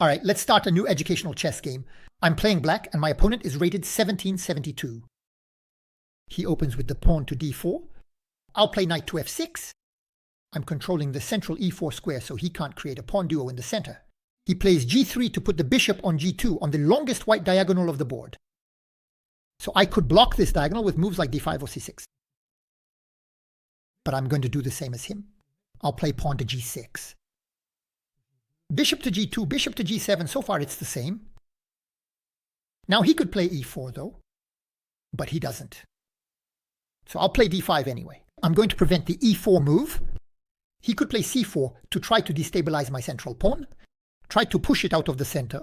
All right, let's start a new educational chess game. I'm playing black and my opponent is rated 1772. He opens with the pawn to d4. I'll play knight to f6. I'm controlling the central e4 square so he can't create a pawn duo in the center. He plays g3 to put the bishop on g2 on the longest white diagonal of the board. So I could block this diagonal with moves like d5 or c6. But I'm going to do the same as him. I'll play pawn to g6. Bishop to g2, bishop to g7, so far it's the same. Now he could play e4 though, but he doesn't. So I'll play d5 anyway. I'm going to prevent the e4 move. He could play c4 to try to destabilize my central pawn, try to push it out of the center,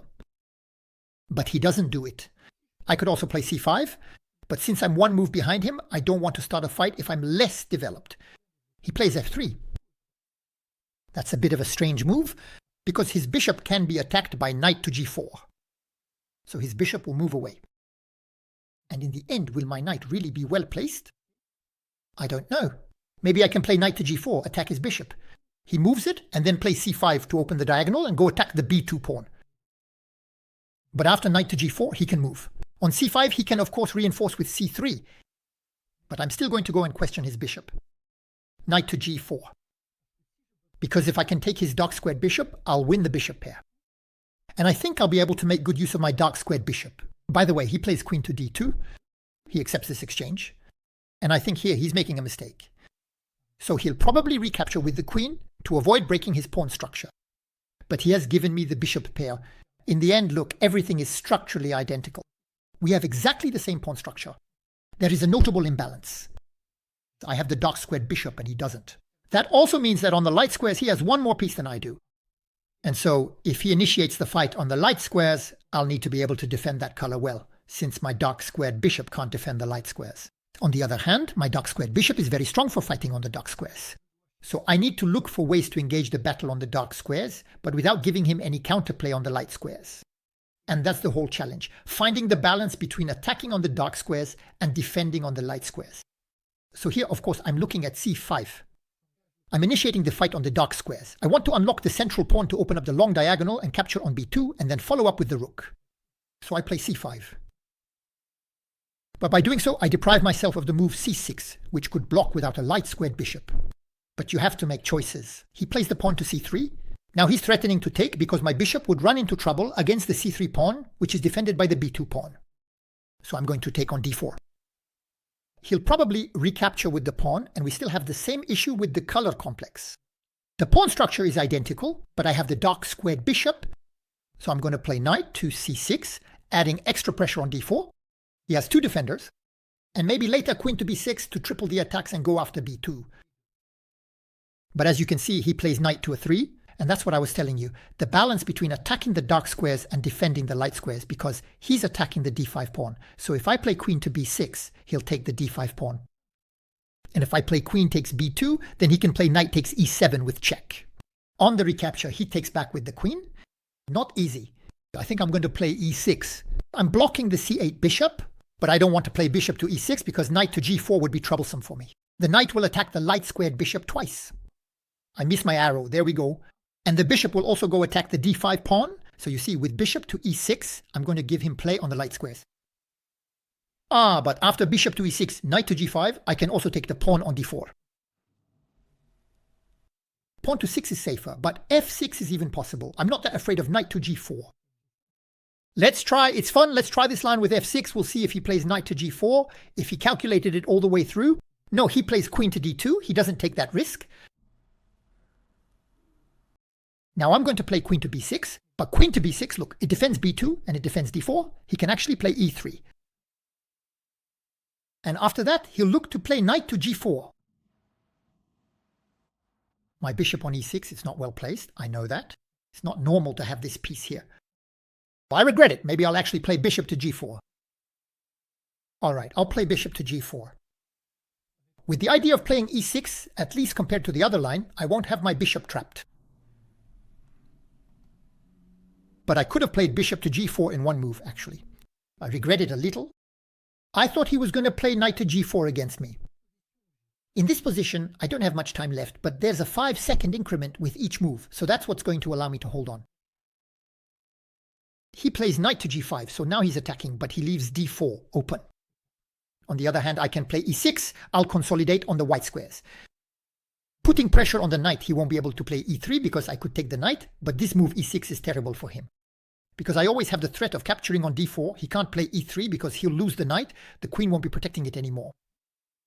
but he doesn't do it. I could also play c5, but since I'm one move behind him, I don't want to start a fight if I'm less developed. He plays f3. That's a bit of a strange move, because his bishop can be attacked by knight to g4. So his bishop will move away. And in the end, will my knight really be well placed? I don't know. Maybe I can play knight to g4, attack his bishop. He moves it and then plays c5 to open the diagonal and go attack the b2 pawn. But after knight to g4, he can move. On c5, he can of course reinforce with c3. But I'm still going to go and question his bishop. Knight to g4. Because if I can take his dark squared bishop, I'll win the bishop pair. And I think I'll be able to make good use of my dark squared bishop. By the way, he plays queen to d2. He accepts this exchange. And I think here he's making a mistake. So he'll probably recapture with the queen to avoid breaking his pawn structure. But he has given me the bishop pair. In the end, look, everything is structurally identical. We have exactly the same pawn structure. There is a notable imbalance. I have the dark squared bishop and he doesn't. That also means that on the light squares, he has one more piece than I do. And so if he initiates the fight on the light squares, I'll need to be able to defend that color well, since my dark squared bishop can't defend the light squares. On the other hand, my dark squared bishop is very strong for fighting on the dark squares. So I need to look for ways to engage the battle on the dark squares, but without giving him any counterplay on the light squares. And that's the whole challenge, finding the balance between attacking on the dark squares and defending on the light squares. So here, of course, I'm looking at c5. I'm initiating the fight on the dark squares. I want to unlock the central pawn to open up the long diagonal and capture on b2 and then follow up with the rook. So I play c5. But by doing so, I deprive myself of the move c6, which could block without a light squared bishop. But you have to make choices. He plays the pawn to c3. Now he's threatening to take because my bishop would run into trouble against the c3 pawn, which is defended by the b2 pawn. So I'm going to take on d4. He'll probably recapture with the pawn, and we still have the same issue with the color complex. The pawn structure is identical, but I have the dark squared bishop, so I'm going to play knight to c6, adding extra pressure on d4. He has two defenders, and maybe later queen to b6 to triple the attacks and go after b2. But as you can see, he plays knight to a3, and that's what I was telling you, the balance between attacking the dark squares and defending the light squares, because he's attacking the d5 pawn. So if I play queen to b6, he'll take the d5 pawn. And if I play queen takes b2, then he can play knight takes e7 with check. On the recapture, he takes back with the queen. Not easy. I think I'm going to play e6. I'm blocking the c8 bishop, but I don't want to play bishop to e6 because knight to g4 would be troublesome for me. The knight will attack the light squared bishop twice. I miss my arrow. There we go. And the bishop will also go attack the d5 pawn. So you see, with bishop to e6, I'm going to give him play on the light squares. But after bishop to e6, knight to g5, I can also take the pawn on d4. Pawn to 6 is safer, but f6 is even possible. I'm not that afraid of knight to g4. Let's try, it's fun, let's try this line with f6. We'll see if he plays knight to g4, if he calculated it all the way through. No, he plays queen to d2. He doesn't take that risk. Now I'm going to play queen to b6, but queen to b6, look, it defends b2 and it defends d4. He can actually play e3. And after that, he'll look to play knight to g4. My bishop on e6 is not well placed. I know that. It's not normal to have this piece here. I regret it. Maybe I'll actually play bishop to g4. All right, I'll play bishop to g4. With the idea of playing e6, at least compared to the other line, I won't have my bishop trapped. But I could have played bishop to g4 in one move, actually. I regret it a little. I thought he was going to play knight to g4 against me. In this position, I don't have much time left, but there's a 5-second increment with each move, so that's what's going to allow me to hold on. he plays knight to g5, so now he's attacking, but he leaves d4 open. On the other hand, I can play e6. I'll consolidate on the white squares. Putting pressure on the knight, he won't be able to play e3 because I could take the knight, but this move e6 is terrible for him. Because I always have the threat of capturing on d4, he can't play e3 because he'll lose the knight, the queen won't be protecting it anymore.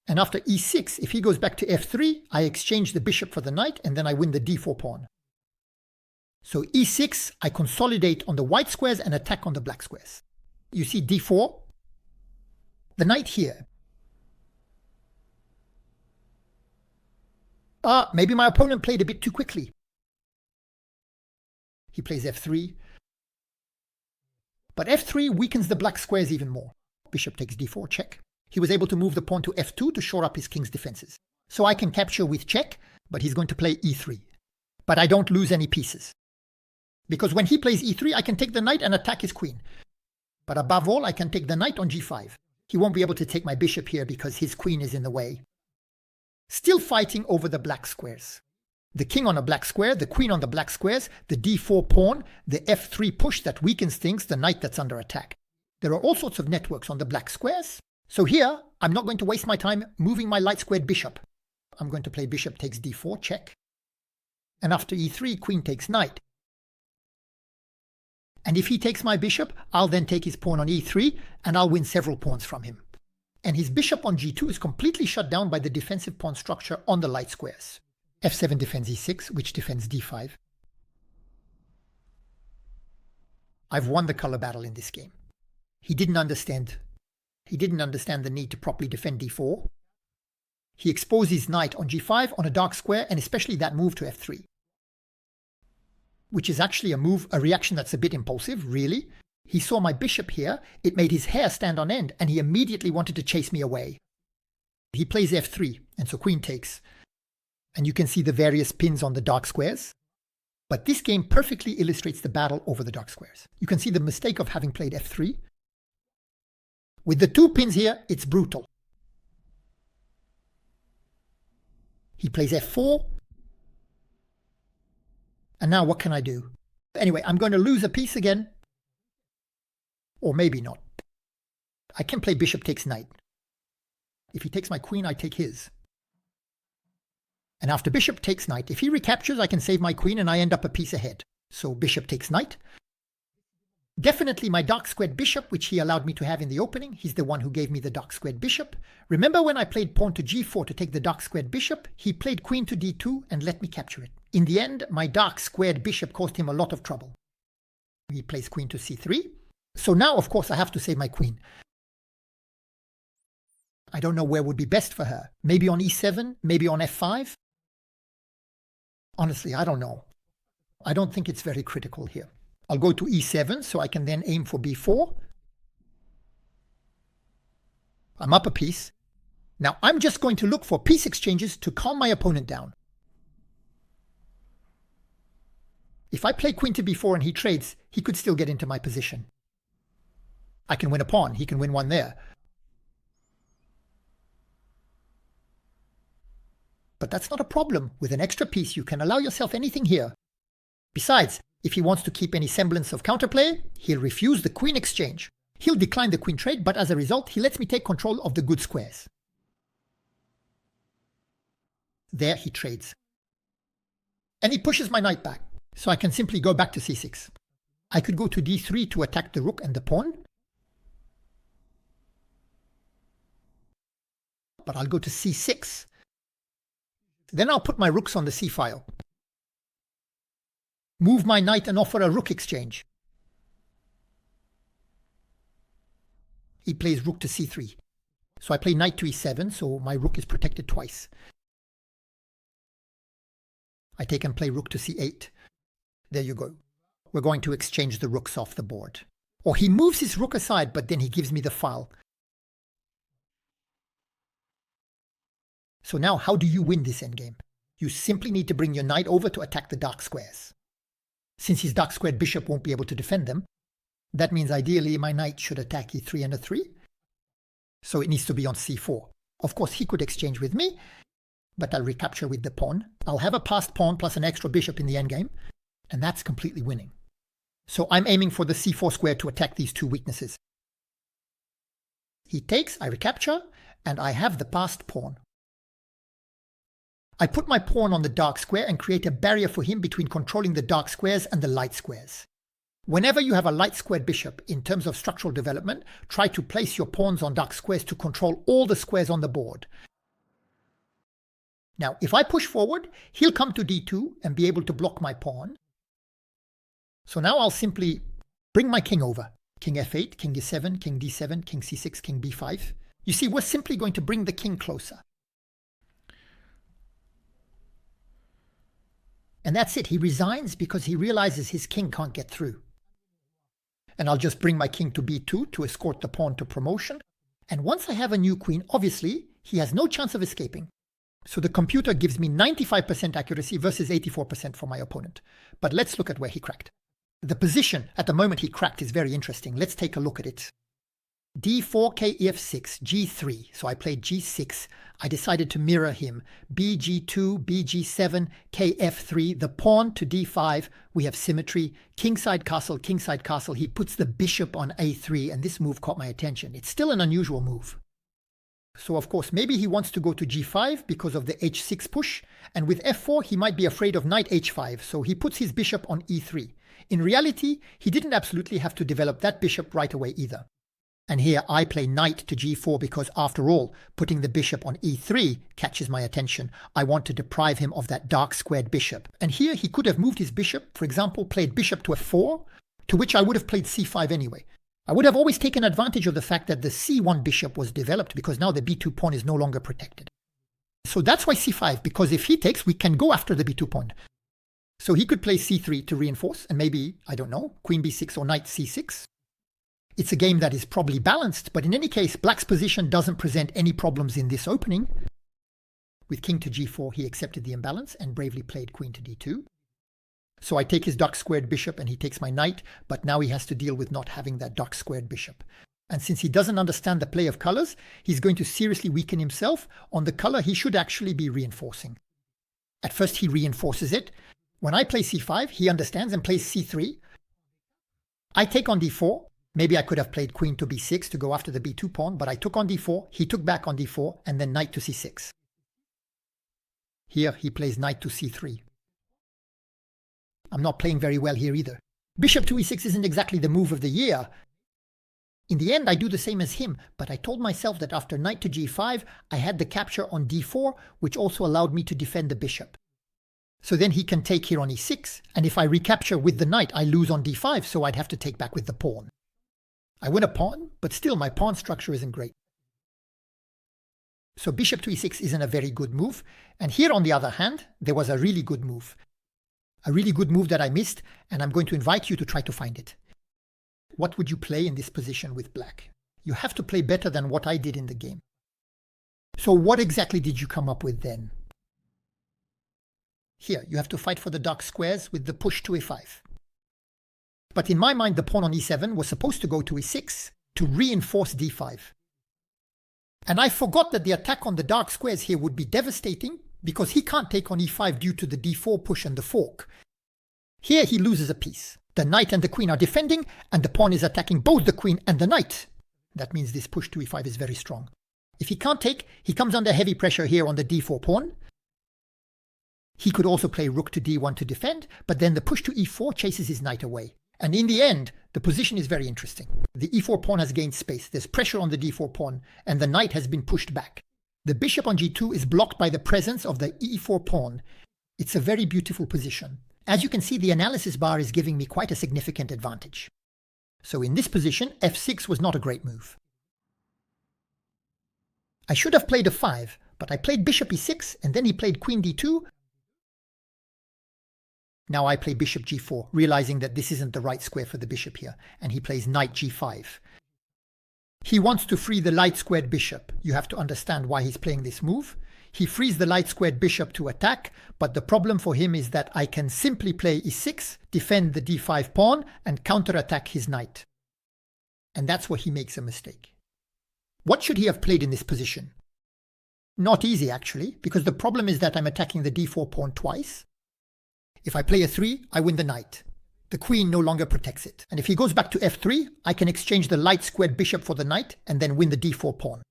And after e6, if he goes back to f3, I exchange the bishop for the knight, and then I win the d4 pawn. So e6, I consolidate on the white squares and attack on the black squares. You see d4, the knight here. Maybe my opponent played a bit too quickly. He plays f3. But f3 weakens the black squares even more. Bishop takes d4, check. He was able to move the pawn to f2 to shore up his king's defenses. So I can capture with check, but he's going to play e3. But I don't lose any pieces. Because when he plays e3, I can take the knight and attack his queen. But above all, I can take the knight on g5. He won't be able to take my bishop here because his queen is in the way. Still fighting over the black squares. The king on a black square, the queen on the black squares, the d4 pawn, the f3 push that weakens things, the knight that's under attack. There are all sorts of networks on the black squares. So here, I'm not going to waste my time moving my light squared bishop. I'm going to play bishop takes d4, check. And after e3, queen takes knight. And if he takes my bishop, I'll then take his pawn on e3, and I'll win several pawns from him. And his bishop on g2 is completely shut down by the defensive pawn structure on the light squares. f7 defends e6, which defends d5. I've won the color battle in this game. He didn't understand the need to properly defend d4. He exposed his knight on g5 on a dark square, and especially that move to f3. Which is actually a reaction that's a bit impulsive, really. He saw my bishop here, it made his hair stand on end, and he immediately wanted to chase me away. He plays f3, and so queen takes. And you can see the various pins on the dark squares. But this game perfectly illustrates the battle over the dark squares. You can see the mistake of having played f3. With the 2 pins here, it's brutal. He plays f4. And now what can I do? Anyway, I'm going to lose a piece again. Or maybe not. I can play bishop takes knight. If he takes my queen, I take his. And after bishop takes knight, if he recaptures, I can save my queen and I end up a piece ahead. So bishop takes knight. Definitely my dark squared bishop, which he allowed me to have in the opening. He's the one who gave me the dark squared bishop. Remember when I played pawn to g4 to take the dark squared bishop? He played queen to d2 and let me capture it. In the end, my dark squared bishop caused him a lot of trouble. He plays queen to c3. So now, of course, I have to save my queen. I don't know where would be best for her. Maybe on e7, maybe on f5. Honestly, I don't know. I don't think it's very critical here. I'll go to e7, so I can then aim for b4. I'm up a piece. Now I'm just going to look for piece exchanges to calm my opponent down. If I play queen to b4 and he trades, he could still get into my position. I can win a pawn. He can win one there. But that's not a problem. With an extra piece, you can allow yourself anything here. Besides, if he wants to keep any semblance of counterplay, he'll refuse the queen exchange. He'll decline the queen trade, but as a result, he lets me take control of the good squares. There he trades. And he pushes my knight back, so I can simply go back to c6. I could go to d3 to attack the rook and the pawn. But I'll go to c6. Then I'll put my rooks on the c-file. Move my knight and offer a rook exchange. He plays rook to c3. So I play knight to e7, so my rook is protected twice. I take and play rook to c8. There you go. We're going to exchange the rooks off the board. Or he moves his rook aside, but then he gives me the file. So now how do you win this endgame? You simply need to bring your knight over to attack the dark squares. Since his dark squared bishop won't be able to defend them, that means ideally my knight should attack e3 and a3. So it needs to be on c4. Of course, he could exchange with me, but I'll recapture with the pawn. I'll have a passed pawn plus an extra bishop in the endgame, and that's completely winning. So I'm aiming for the c4 square to attack these two weaknesses. He takes, I recapture, and I have the passed pawn. I put my pawn on the dark square and create a barrier for him between controlling the dark squares and the light squares. Whenever you have a light squared bishop in terms of structural development, try to place your pawns on dark squares to control all the squares on the board. Now, if I push forward, he'll come to d2 and be able to block my pawn. So now I'll simply bring my king over. King f8, king e7, king d7, king c6, king b5. You see, we're simply going to bring the king closer. And that's it. He resigns because he realizes his king can't get through. And I'll just bring my king to b2 to escort the pawn to promotion. And once I have a new queen, obviously, he has no chance of escaping. So the computer gives me 95% accuracy versus 84% for my opponent. But let's look at where he cracked. The position at the moment he cracked is very interesting. Let's take a look at it. d4, kef6, g3. So I played g6. I decided to mirror him. bg2, bg7, kf3. The pawn to d5. We have symmetry. Kingside castle, kingside castle. He puts the bishop on a3, and this move caught my attention. It's still an unusual move. So of course, maybe he wants to go to g5 because of the h6 push. And with f4, he might be afraid of knight h5. So he puts his bishop on e3. In reality, he didn't absolutely have to develop that bishop right away either. And here I play knight to g4 because, after all, putting the bishop on e3 catches my attention. I want to deprive him of that dark squared bishop. And here he could have moved his bishop, for example, played bishop to f4, to which I would have played c5 anyway. I would have always taken advantage of the fact that the c1 bishop was developed because now the b2 pawn is no longer protected. So that's why c5, because if he takes, we can go after the b2 pawn. So he could play c3 to reinforce, and maybe, I don't know, queen b6 or knight c6. It's a game that is probably balanced, but in any case, black's position doesn't present any problems in this opening. With king to g4, he accepted the imbalance and bravely played queen to d2. So I take his dark squared bishop and he takes my knight, but now he has to deal with not having that dark squared bishop. And since he doesn't understand the play of colors, he's going to seriously weaken himself on the color he should actually be reinforcing. At first he reinforces it. When I play c5, he understands and plays c3. I take on d4. Maybe I could have played queen to b6 to go after the b2 pawn, but I took on d4, he took back on d4, and then knight to c6. Here he plays knight to c3. I'm not playing very well here either. Bishop to e6 isn't exactly the move of the year. In the end, I do the same as him, but I told myself that after knight to g5, I had the capture on d4, which also allowed me to defend the bishop. So then he can take here on e6, and if I recapture with the knight, I lose on d5, so I'd have to take back with the pawn. I win a pawn, but still my pawn structure isn't great. So bishop to e6 isn't a very good move, and here on the other hand, there was a really good move. A really good move that I missed, and I'm going to invite you to try to find it. What would you play in this position with black? You have to play better than what I did in the game. So what exactly did you come up with then? Here, you have to fight for the dark squares with the push to e5. But in my mind, the pawn on e7 was supposed to go to e6 to reinforce d5. And I forgot that the attack on the dark squares here would be devastating because he can't take on e5 due to the d4 push and the fork. Here he loses a piece. The knight and the queen are defending, and the pawn is attacking both the queen and the knight. That means this push to e5 is very strong. If he can't take, he comes under heavy pressure here on the d4 pawn. He could also play rook to d1 to defend, but then the push to e4 chases his knight away. And in the end, the position is very interesting. The e4 pawn has gained space. There's pressure on the d4 pawn, and the knight has been pushed back. The bishop on g2 is blocked by the presence of the e4 pawn. It's a very beautiful position. As you can see, the analysis bar is giving me quite a significant advantage. So in this position, f6 was not a great move. I should have played a5, but I played bishop e6, and then he played queen d2. Now I play bishop g4, realizing that this isn't the right square for the bishop here, and he plays knight g5. He wants to free the light-squared bishop. You have to understand why he's playing this move. He frees the light-squared bishop to attack, but the problem for him is that I can simply play e6, defend the d5 pawn, and counterattack his knight. And that's where he makes a mistake. What should he have played in this position? Not easy, actually, because the problem is that I'm attacking the d4 pawn twice. If I play a 3, I win the knight. the queen no longer protects it. And if he goes back to f3, I can exchange the light squared bishop for the knight and then win the d4 pawn.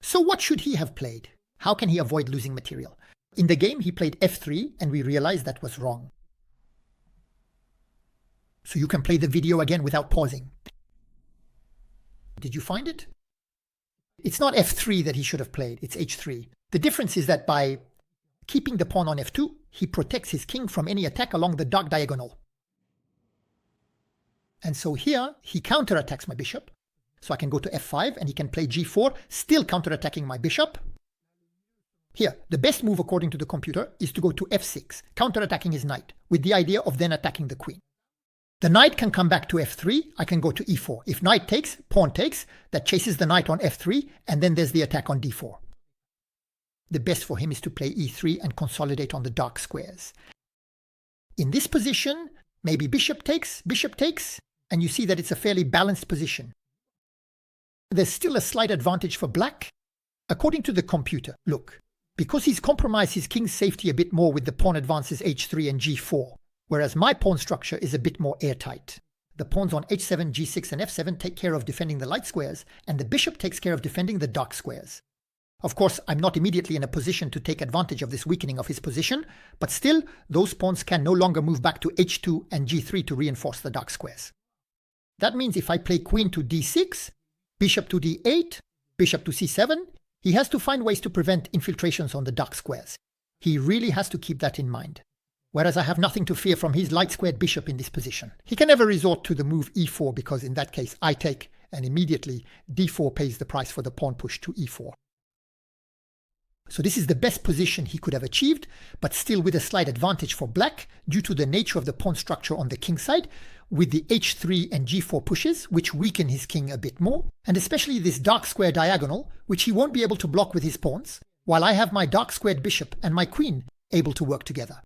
So what should he have played? How can he avoid losing material? In the game, he played f3, and we realized that was wrong. So you can play the video again without pausing. Did you find it? It's not f3 that he should have played, it's h3. The difference is that by keeping the pawn on f2, he protects his king from any attack along the dark diagonal. And so here, he counterattacks my bishop. So I can go to f5 and he can play g4, still counterattacking my bishop. Here, the best move according to the computer is to go to f6, counterattacking his knight, with the idea of then attacking the queen. The knight can come back to f3, I can go to e4. If knight takes, pawn takes, that chases the knight on f3, and then there's the attack on d4. The best for him is to play e3 and consolidate on the dark squares. In this position, maybe bishop takes, and you see that it's a fairly balanced position. There's still a slight advantage for black. According to the computer, look, because he's compromised his king's safety a bit more with the pawn advances h3 and g4, whereas my pawn structure is a bit more airtight. The pawns on h7, g6 and f7 take care of defending the light squares, and the bishop takes care of defending the dark squares. Of course, I'm not immediately in a position to take advantage of this weakening of his position, but still, those pawns can no longer move back to h2 and g3 to reinforce the dark squares. That means if I play queen to d6, bishop to d8, bishop to c7, he has to find ways to prevent infiltrations on the dark squares. He really has to keep that in mind. Whereas I have nothing to fear from his light squared bishop in this position. He can never resort to the move e4 because in that case I take, and immediately d4 pays the price for the pawn push to e4. So this is the best position he could have achieved, but still with a slight advantage for black due to the nature of the pawn structure on the king side, with the h3 and g4 pushes, which weaken his king a bit more, and especially this dark square diagonal, which he won't be able to block with his pawns, while I have my dark squared bishop and my queen able to work together.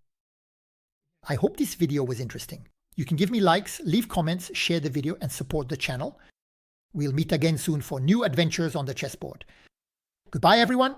I hope this video was interesting. You can give me likes, leave comments, share the video and support the channel. We'll meet again soon for new adventures on the chessboard. Goodbye everyone.